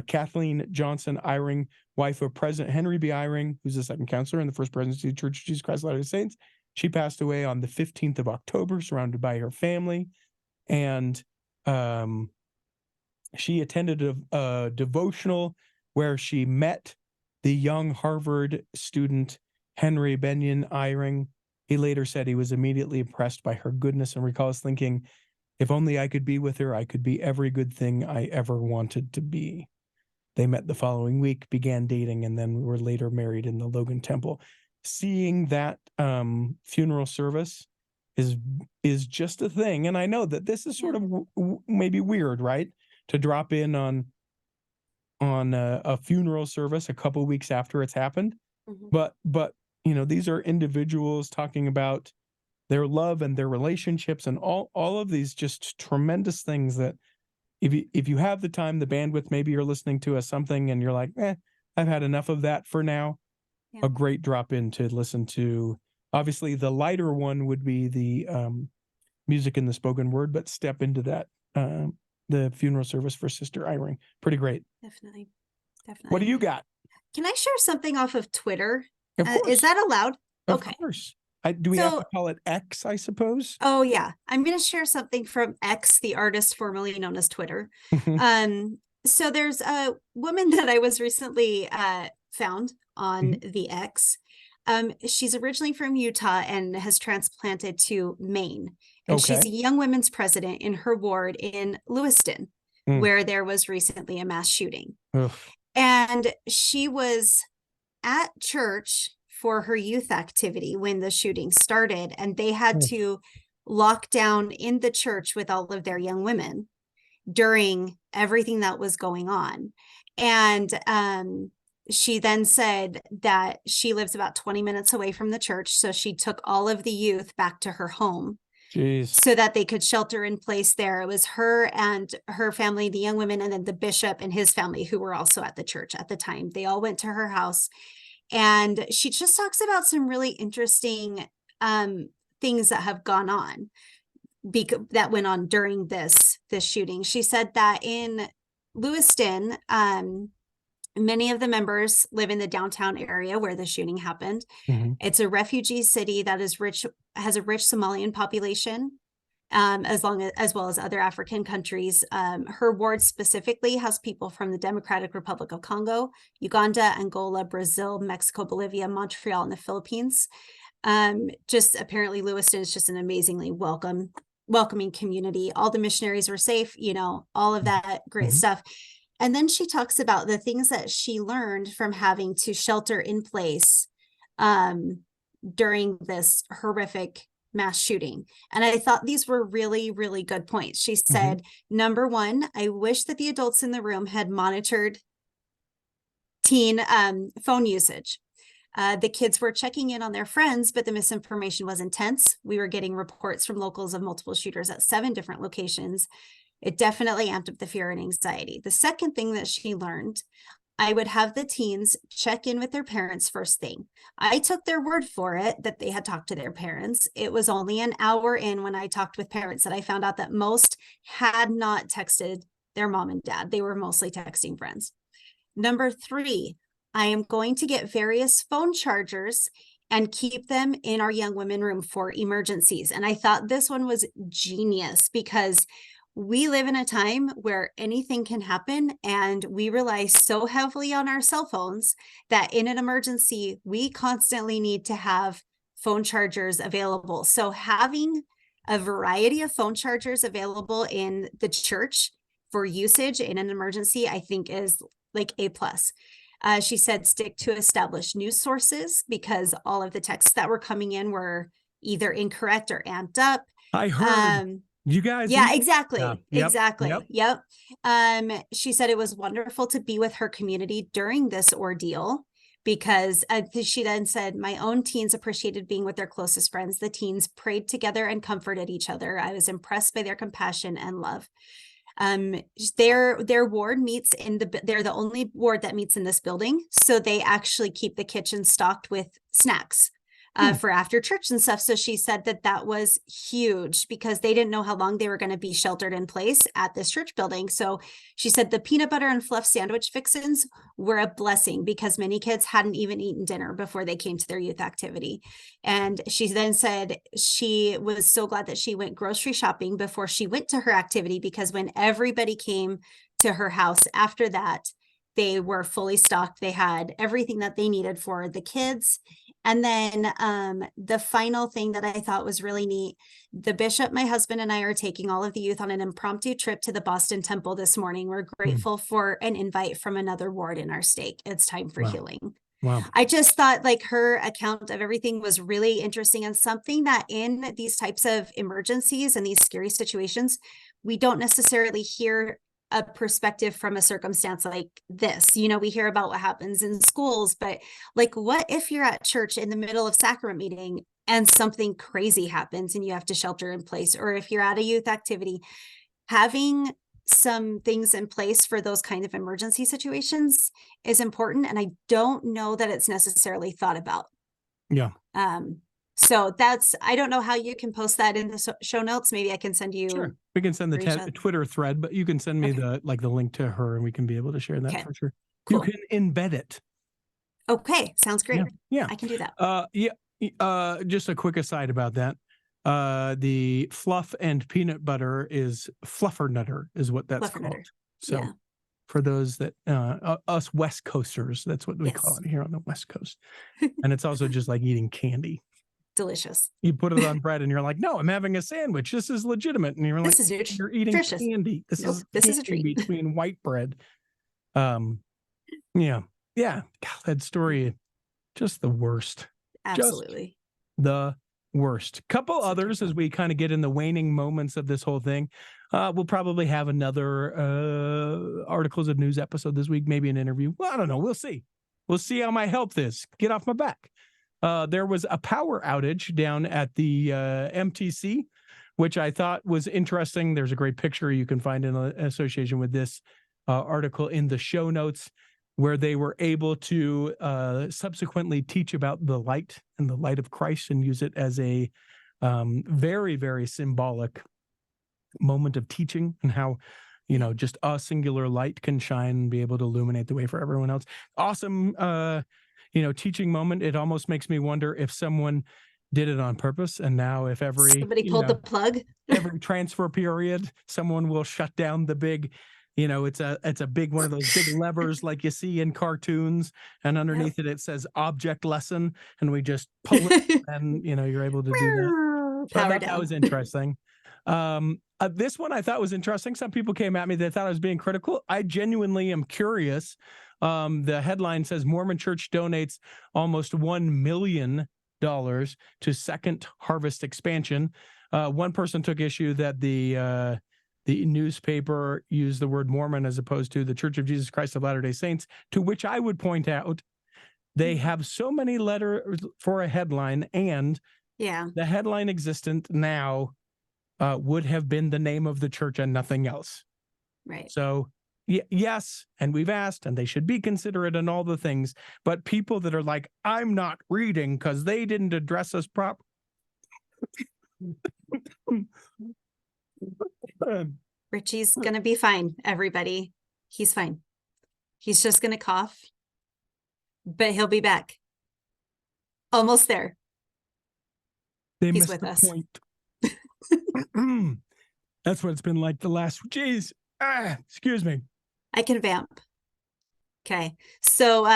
Kathleen Johnson Eyring, wife of President Henry B. Eyring, who's the second counselor in the First Presidency of the Church of Jesus Christ of Latter-day Saints. She passed away on the 15th of October, surrounded by her family. And she attended a devotional where she met the young Harvard student Henry Benyon Eyring. He later said he was immediately impressed by her goodness and recalls thinking, if only I could be with her, I could be every good thing I ever wanted to be. They met the following week, began dating, and then were later married in the Logan Temple. Seeing that funeral service is just a thing. And I know that this is sort of maybe weird, right? To drop in on a funeral service a couple weeks after it's happened. But these are individuals talking about their love and their relationships and all of these just tremendous things that if you have the time, the bandwidth, maybe you're listening to something and you're like, I've had enough of that for now. Yeah. A great drop in to listen to. Obviously, the lighter one would be the music in the spoken word, but step into that, the funeral service for Sister Eyring. Pretty great. Definitely. What do you got? Can I share something off of Twitter? Of course. Is that allowed? Of Okay. course. Do we have to call it X, I suppose? Oh yeah. I'm going to share something from X, the artist formerly known as Twitter. So there's a woman that I was recently found on the X. She's originally from Utah and has transplanted to Maine. And she's a young women's president in her ward in Lewiston, where there was recently a mass shooting. And she was at church for her youth activity when the shooting started, and they had to lock down in the church with all of their young women during everything that was going on. And she then said that she lives about 20 minutes away from the church, so she took all of the youth back to her home. Jeez. So that they could shelter in place there. It was her and her family, the young women, and then the bishop and his family, who were also at the church at the time. They all went to her house. And she just talks about some really interesting things that have gone on, that went on during this shooting. She said that in Lewiston, many of the members live in the downtown area where the shooting happened. It's a refugee city that is rich, has a rich Somalian population, as well as other African countries. Her ward specifically has people from the Democratic Republic of Congo, Uganda, Angola, Brazil, Mexico, Bolivia, Montreal, and the Philippines. Just apparently Lewiston is just an amazingly welcoming community. All the missionaries were safe, all of that great stuff. And then she talks about the things that she learned from having to shelter in place during this horrific mass shooting. And I thought these were really, really good points. She said, number one, I wish that the adults in the room had monitored teen phone usage. The kids were checking in on their friends, but the misinformation was intense. We were getting reports from locals of multiple shooters at 7 different locations. It definitely amped up the fear and anxiety. The second thing that she learned, I would have the teens check in with their parents first thing. I took their word for it that they had talked to their parents. It was only an hour in when I talked with parents that I found out that most had not texted their mom and dad. They were mostly texting friends. Number 3, I am going to get various phone chargers and keep them in our young women room for emergencies. And I thought this one was genius because we live in a time where anything can happen, and we rely so heavily on our cell phones that in an emergency, we constantly need to have phone chargers available. So having a variety of phone chargers available in the church for usage in an emergency, I think is like A+. She said stick to established news sources because all of the texts that were coming in were either incorrect or amped up. I heard. You guys. Yeah, exactly. Yep. Exactly. Yep. She said it was wonderful to be with her community during this ordeal because she then said, my own teens appreciated being with their closest friends. The teens prayed together and comforted each other. I was impressed by their compassion and love. Their ward meets they're the only ward that meets in this building. So they actually keep the kitchen stocked with snacks. For after church and stuff. So she said that was huge because they didn't know how long they were going to be sheltered in place at this church building. So she said the peanut butter and fluff sandwich fixins were a blessing because many kids hadn't even eaten dinner before they came to their youth activity. And she then said she was so glad that she went grocery shopping before she went to her activity because when everybody came to her house after that, they were fully stocked. They had everything that they needed for the kids. And then the final thing that I thought was really neat, the bishop, my husband, and I are taking all of the youth on an impromptu trip to the Boston Temple this morning. We're grateful for an invite from another ward in our stake. It's time for healing. Wow. I just thought like her account of everything was really interesting and something that in these types of emergencies and these scary situations, we don't necessarily hear a perspective from a circumstance like this. We hear about what happens in schools, but like, what if you're at church in the middle of sacrament meeting and something crazy happens and you have to shelter in place? Or if you're at a youth activity, having some things in place for those kind of emergency situations is important. And I don't know that it's necessarily thought about. Yeah. So I don't know how you can post that in the show notes. Maybe I can send you. Sure. We can send the Twitter thread, but you can send me the link to her and we can be able to share that for sure. Cool. You can embed it. Okay. Sounds great. Yeah. I can do that. Yeah. Just a quick aside about that. The fluff and peanut butter is fluffernutter is what that's called. So for those that us West Coasters, that's what we call it here on the West Coast. And it's also just like eating candy. Delicious. You put it on bread and you're like, no, I'm having a sandwich. This is legitimate. And you're like, you're eating candy. This is a treat between white bread. Yeah. God, that story, just the worst. Absolutely. Just the worst. Couple others as we kind of get in the waning moments of this whole thing. We'll probably have another articles of news episode this week, maybe an interview. Well, I don't know. We'll see. We'll see how my health is. Get off my back. There was a power outage down at the MTC, which I thought was interesting. There's a great picture you can find in association with this article in the show notes, where they were able to subsequently teach about the light and the light of Christ and use it as a very, very symbolic moment of teaching, and how, just a singular light can shine and be able to illuminate the way for everyone else. Awesome, teaching moment. It almost makes me wonder if someone did it on purpose, and now if somebody pulled the plug, every transfer period, someone will shut down the big, it's a big one of those big levers like you see in cartoons, and underneath it says object lesson, and we just pull it and you're able to do that. So I thought that was interesting. This one I thought was interesting. Some people came at me, they thought I was being critical. I genuinely am curious. The headline says Mormon Church donates almost $1 million to Second Harvest expansion. One person took issue that the newspaper used the word Mormon as opposed to the Church of Jesus Christ of Latter-day Saints, to which I would point out they have so many letters for a headline, and the headline existent now would have been the name of the church and nothing else. Right. So yes, and we've asked, and they should be considerate and all the things, but people that are like, I'm not reading because they didn't address us properly. Richie's gonna be fine, everybody. He's fine. He's just gonna cough, but he'll be back. Almost there. He's with us. Point. That's what it's been like the last. Geez, excuse me. I can vamp. Okay, so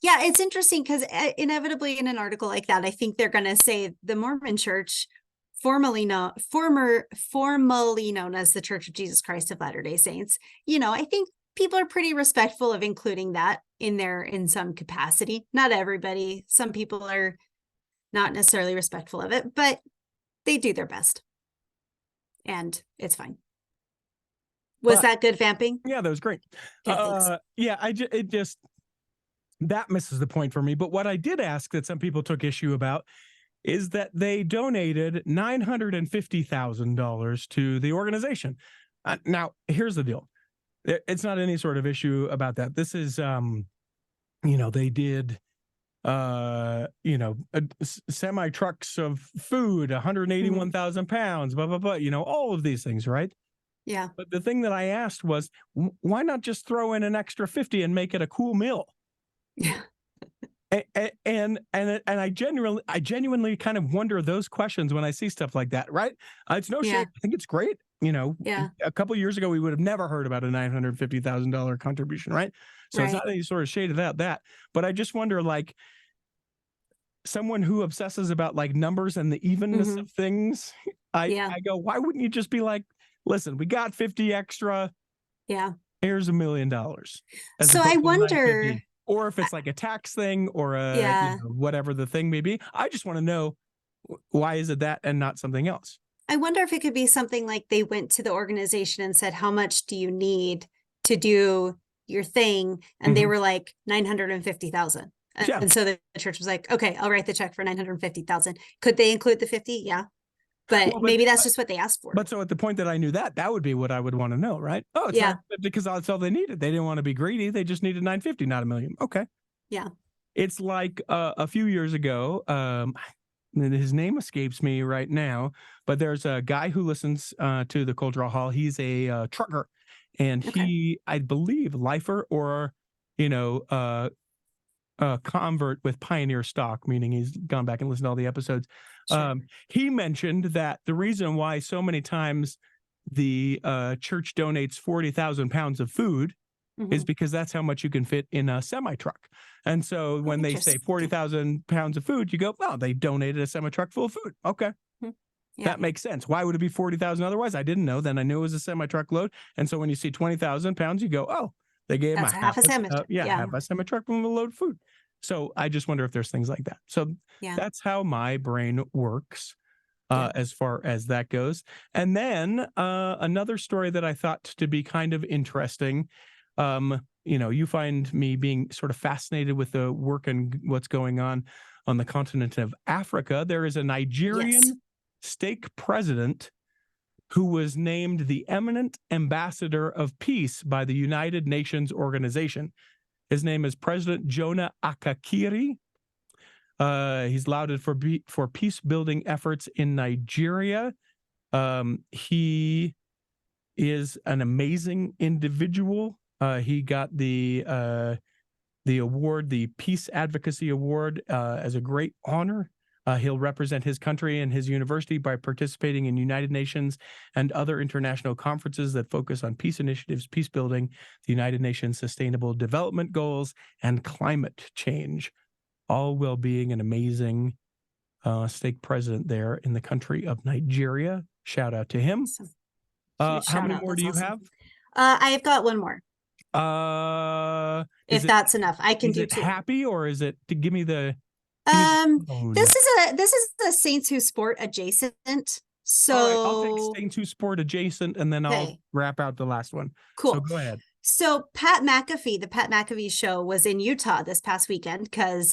it's interesting because inevitably in an article like that, I think they're going to say the Mormon Church, formerly known as the Church of Jesus Christ of Latter-day Saints. I think people are pretty respectful of including that in some capacity. Not everybody. Some people are not necessarily respectful of it, but they do their best, and it's fine. Was that good vamping? Yeah, that was great. Okay, it just that misses the point for me. But what I did ask that some people took issue about is that they donated $950,000 to the organization. Now, here's the deal. It's not any sort of issue about that. This is, they did, semi trucks of food, 181,000 pounds, blah, blah, blah, all of these things, right? Yeah. But the thing that I asked was, why not just throw in an extra 50 and make it a cool meal? Yeah. And I genuinely kind of wonder those questions when I see stuff like that, right? It's no shame. I think it's great. A couple of years ago, we would have never heard about a $950,000 contribution, right? So it's not any sort of shade about that. But I just wonder, like, someone who obsesses about like numbers and the evenness of things, I go, why wouldn't you just be like, listen, we got 50 extra. Yeah. Here's $1 million. So I wonder, or if it's like a tax thing or whatever the thing may be. I just want to know, why is it that and not something else? I wonder if it could be something like they went to the organization and said, how much do you need to do your thing? And they were like 950,000. And so the church was like, okay, I'll write the check for 950,000. Could they include the 50? Yeah. But maybe that's just what they asked for. But so at the point that I knew that would be what I would want to know, right? Oh, it's not, because that's all they needed. They didn't want to be greedy. They just needed 950, not $1 million. Okay. Yeah. It's like a few years ago, his name escapes me right now, but there's a guy who listens to the Cultural Hall. He's a trucker, and he, I believe, lifer or, convert with Pioneer stock, meaning he's gone back and listened to all the episodes. Sure. He mentioned that the reason why so many times the church donates 40,000 pounds of food is because that's how much you can fit in a semi-truck. And so when they say 40,000 pounds of food, you go, well, they donated a semi-truck full of food. Okay. Yeah. That makes sense. Why would it be 40,000 otherwise? I didn't know. Then I knew it was a semi-truck load. And so when you see 20,000 pounds, you go, oh, they gave him half a semi-truck. half a semi-truck full of load of food. So I just wonder if there's things like that. So that's how my brain works as far as that goes. And then another story that I thought to be kind of interesting. You find me being sort of fascinated with the work and what's going on the continent of Africa. There is a Nigerian stake president who was named the Eminent Ambassador of Peace by the United Nations Organization. His name is President Jonah Akakiri. He's lauded for peace-building efforts in Nigeria. He is an amazing individual. He got the award, the Peace Advocacy Award, as a great honor. He'll represent his country and his university by participating in United Nations and other international conferences that focus on peace initiatives, peace building, the United Nations Sustainable Development Goals, and climate change, all while being an amazing stake president there in the country of Nigeria. Shout out to him. Awesome. How many more do you have? I've got one more. If that's enough, I can do two. Is it happy or is it to give me the? This is a Saints Who Sport adjacent. So all right, I'll take Saints Who Sport adjacent, and then I'll wrap out the last one. Cool. So go ahead. So the Pat McAfee show was in Utah this past weekend because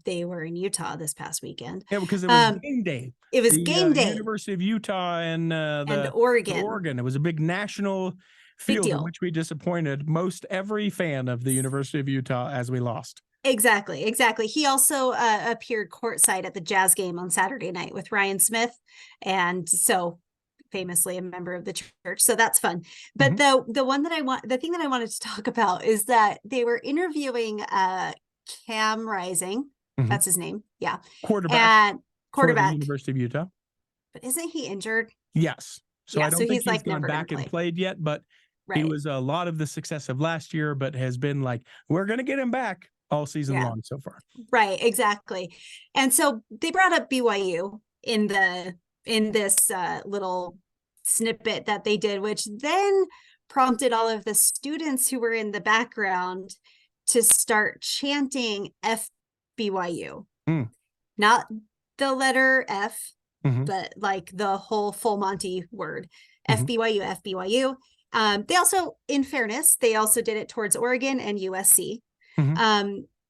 they were in Utah this past weekend. Yeah, because it was game day. It was game day. University of Utah and Oregon. It was a big national field in which we disappointed most every fan of the University of Utah as we lost. Exactly. He also appeared courtside at the Jazz game on Saturday night with Ryan Smith, and so famously a member of the church. So that's fun. But the thing that I wanted to talk about is that they were interviewing Cam Rising. That's his name. Yeah. Quarterback for the University of Utah. But isn't he injured? Yes. So I don't think he's like gone back and played yet, but he was a lot of the success of last year, but has been like, we're going to get him back all season long so far. Right, exactly. And so they brought up BYU in this little snippet that they did, which then prompted all of the students who were in the background to start chanting FBYU. Not the letter F, but like the whole full Monty word. FBYU, FBYU. They also, in fairness, they also did it towards Oregon and USC.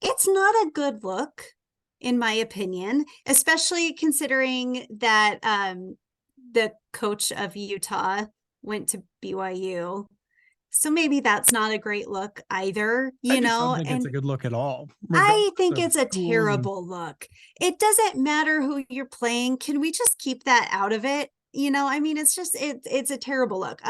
It's not a good look, in my opinion, especially considering that the coach of Utah went to BYU. So maybe that's not a great look either, I don't think it's a good look at all. I think it's a terrible look. It doesn't matter who you're playing. Can we just keep that out of it? I mean, it's just, it's a terrible look.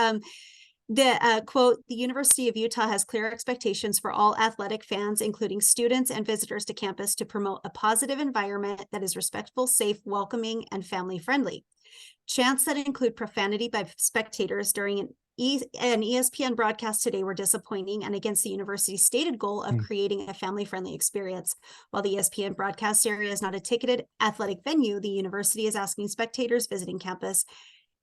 The quote, the University of Utah has clear expectations for all athletic fans, including students and visitors to campus, to promote a positive environment that is respectful, safe, welcoming, and family friendly. Chants that include profanity by spectators during an ESPN broadcast today were disappointing and against the university's stated goal of creating a family-friendly experience. While the ESPN broadcast area is not a ticketed athletic venue, the university is asking spectators visiting campus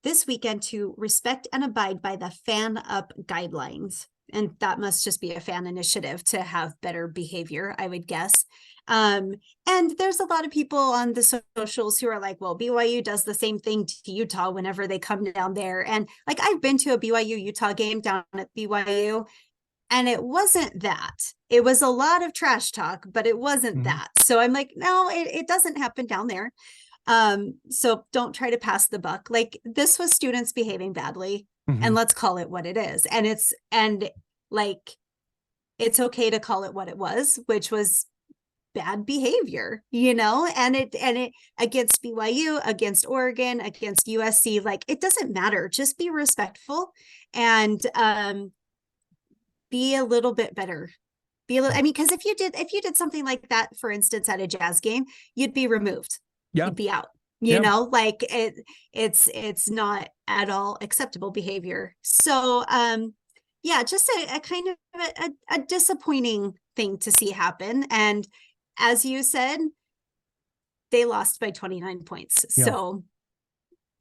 this weekend to respect and abide by the Fan Up guidelines. And that must just be a fan initiative to have better behavior, I would guess. And there's a lot of people on the socials who are like, well, BYU does the same thing to Utah whenever they come down there. And like, I've been to a BYU Utah game down at BYU, and it wasn't that. It was a lot of trash talk, but it wasn't that. So I'm like, no, it doesn't happen down there. So don't try to pass the buck. Like, this was students behaving badly, and let's call it what it is. And it's okay to call it what it was, which was bad behavior, and it against BYU, against Oregon, against USC, like, it doesn't matter. Just be respectful and, be a little bit better be a little, I mean, because if you did something like that, for instance, at a Jazz game, you'd be removed. Yeah. You'd be out. You know, like it's not at all acceptable behavior. So yeah, just a kind of a disappointing thing to see happen. And as you said, they lost by 29 points. Yeah. So,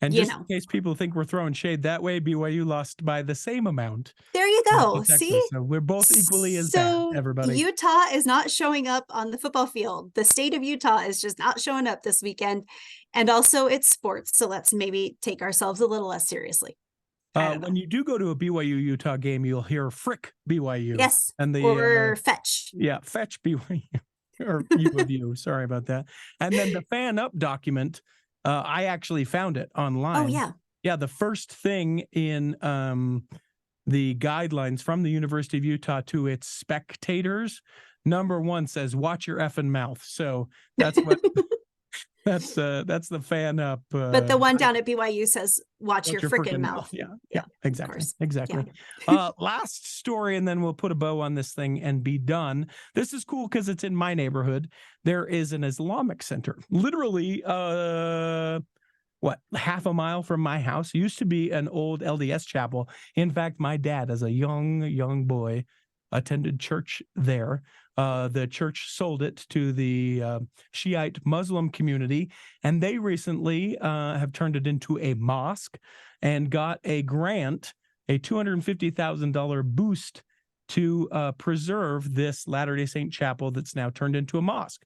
and just in case people think we're throwing shade that way, BYU lost by the same amount. There you go. See, so we're both equally as bad, everybody. Utah is not showing up on the football field. The state of Utah is just not showing up this weekend. And also it's sports. So let's maybe take ourselves a little less seriously. When you do go to a BYU Utah game, you'll hear frick BYU. Yes. And or fetch. Yeah. Fetch BYU or U of U. Sorry about that. And then the fan up document, I actually found it online. Oh yeah. Yeah. The first thing in the guidelines from the University of Utah to its spectators, number 1 says, watch your effing mouth. So that's what that's the fan up. But the one down at BYU says, watch your freaking mouth. Yeah, exactly. Yeah. Last story, and then we'll put a bow on this thing and be done. This is cool because it's in my neighborhood. There is an Islamic center, literally, half a mile from my house. It used to be an old LDS chapel. In fact, my dad, as a young boy, attended church there. The church sold it to the Shiite Muslim community, and they recently have turned it into a mosque and got a grant, a $250,000 boost to preserve this Latter-day Saint chapel that's now turned into a mosque.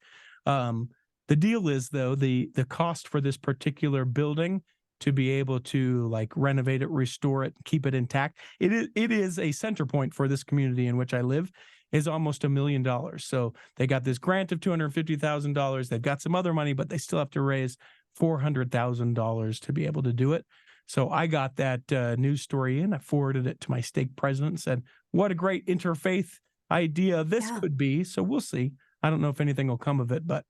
The deal is, though, the cost for this particular building to be able to like renovate it, restore it, keep it intact, it is a center point for this community in which I live, is almost $1 million. So they got this grant of $250,000. They've got some other money, but they still have to raise $400,000 to be able to do it. So I got that news story in. I forwarded it to my stake president and said, what a great interfaith idea this could be. So we'll see. I don't know if anything will come of it, but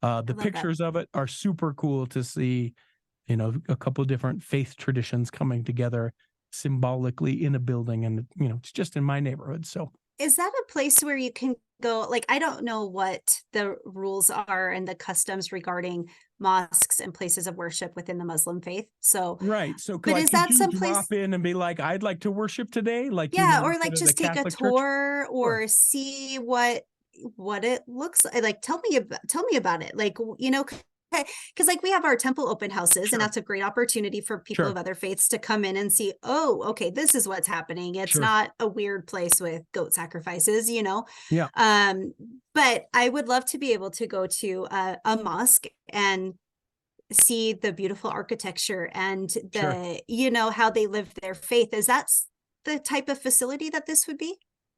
the pictures of it are super cool to see, a couple of different faith traditions coming together symbolically in a building. And, it's just in my neighborhood. So is that a place where you can go? Like, I don't know what the rules are and the customs regarding mosques and places of worship within the Muslim faith. So, right. So, but is that some place drop in and be like, I'd like to worship today? Like, or like just take a tour or see what it looks like. Like, tell me about it. Like, because like we have our temple open houses, and that's a great opportunity for people of other faiths to come in and see, oh, okay, this is what's happening. It's not a weird place with goat sacrifices, Yeah. But I would love to be able to go to a mosque and see the beautiful architecture and the, how they live their faith. Is that the type of facility that this would be?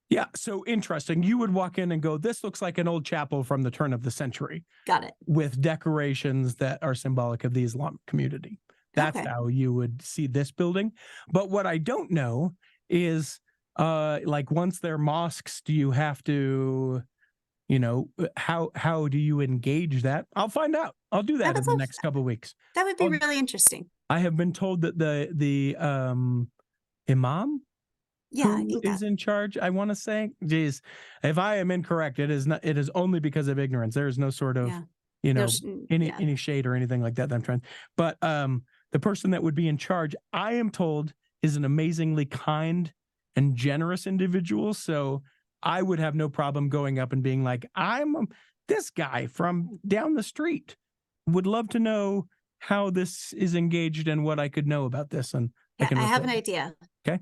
Yeah, so interesting. You would walk in and go, this looks like an old chapel from the turn of the century. Got it. With decorations that are symbolic of the Islamic community. That's how you would see this building. But what I don't know is, like, once they're mosques, do you have to, how do you engage that? I'll find out. I'll do that in the next couple of weeks. That would be really interesting. I have been told that the imam, who is in charge, I want to say, geez, if I am incorrect, it is only because of ignorance. There is no sort of, any shade or anything like that I'm trying. But the person that would be in charge, I am told, is an amazingly kind and generous individual. So I would have no problem going up and being like, I'm this guy from down the street. Would love to know how this is engaged and what I could know about this. And I have an idea. Okay.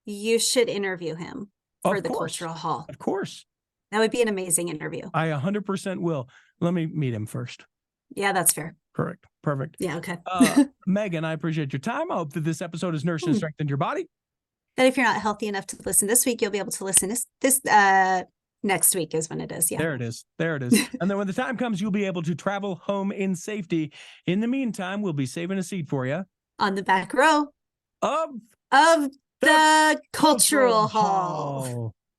You should interview him for the cultural hall. Of course. That would be an amazing interview. I 100% will. Let me meet him first. Yeah, that's fair. Correct. Perfect. Yeah, okay. Megan, I appreciate your time. I hope that this episode has nourished and strengthened your body. That if you're not healthy enough to listen this week, you'll be able to listen this next week is when it is. Yeah. There it is. And then when the time comes, you'll be able to travel home in safety. In the meantime, we'll be saving a seat for you. On the back row of the cultural hall.